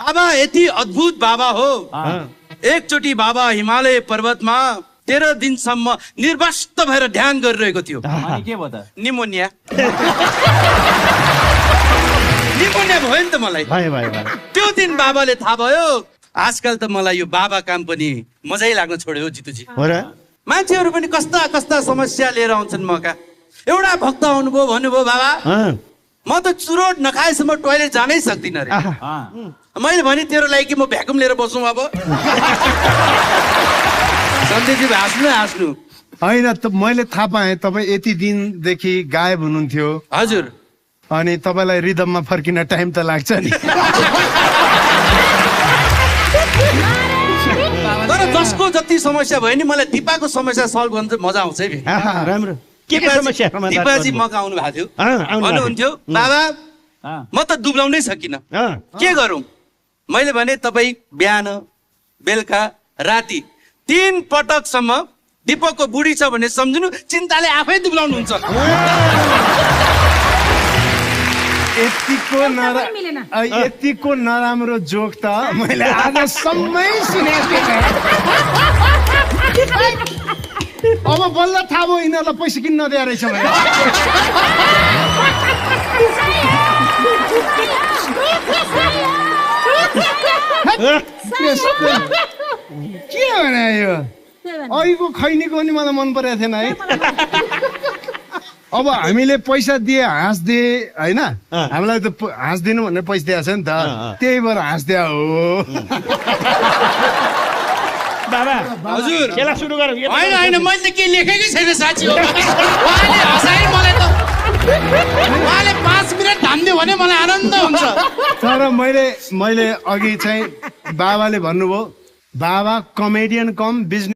बाबा यति अद्भुत बाबा हो। एकचोटि बाबा हिमालय पर्वतमा 13 दिनसम्म निर्वस्त भएर ध्यान गरिरहेको थियो। अनि के भयो त? निमोनिया निमोनिया भयो नि त मलाई। त्यो दिन बाबाले थाहा भयो। आजकल त मलाई यो बाबा काम पनि मजै लाग्न छोड्यो हो जितुजी। मान्छेहरू पनि कस्ता कस्ता समस्या लिएर आउँछन् मका। एउटा भक्त आउनुभयो भन्नुभयो बाबा म त चुरोट नखाएसम्म टोइलेट जानै सक्दिनँ रे। मैले भने तेरो लागि कि म भ्याकुम लिएर बसौँ अब। सन्देशजी हाँस्नु होइन त मैले थाहा पाएँ तपाईँ यति दिनदेखि गायब हुनुहुन्थ्यो। हजुर। अनि तपाईँलाई रिदममा फर्किन टाइम त लाग्छ नि। तर जसको जति समस्या भयो नि मलाई दिपाको समस्या सल्भ गर्न चाहिँ मजा आउँछ है। राम्रो के समस्या दिपाजी मका आउनु भएको थियो। भन्नुहुन्थ्यो बाबा म त दुब्लाउनै सकिनँ के गरौँ। मैले भने तपाईँ बिहान बेलुका राति 3 पटकसम्म दिपकको बुढी छ भने सम्झिनु चिन्ताले आफै दुब्लाउनुहुन्छ। यतिको नराम्रो जोक त मैले आजसम्मै सुनेको थिएन। अब बल्ल थाहा भयो यिनीहरूलाई पैसा किन्न नदिएर रहेछ भने। के भने यो अहिलेको खैनीको पनि मलाई मन परेको थिएन है। अब हामीले पैसा दिए हाँस्दिए होइन, हामीलाई त हाँस्दिनु भनेर पैसा दिएको छ नि त, त्यही भएर हाँस्दिया हो। बाबा हजुर खेला सुरु गरौँ। होइन मैले त के लेखेकै छैन साँच्ची हो। उहाँले हँसाए मलाई त। उहाँले 5 मिनट धान्दियो भने मलाई आनन्द हुन्छ। तर मैले अघि चाहिँ बाबाले भन्नुभयो बाबा कमेडियन कम बिजनेस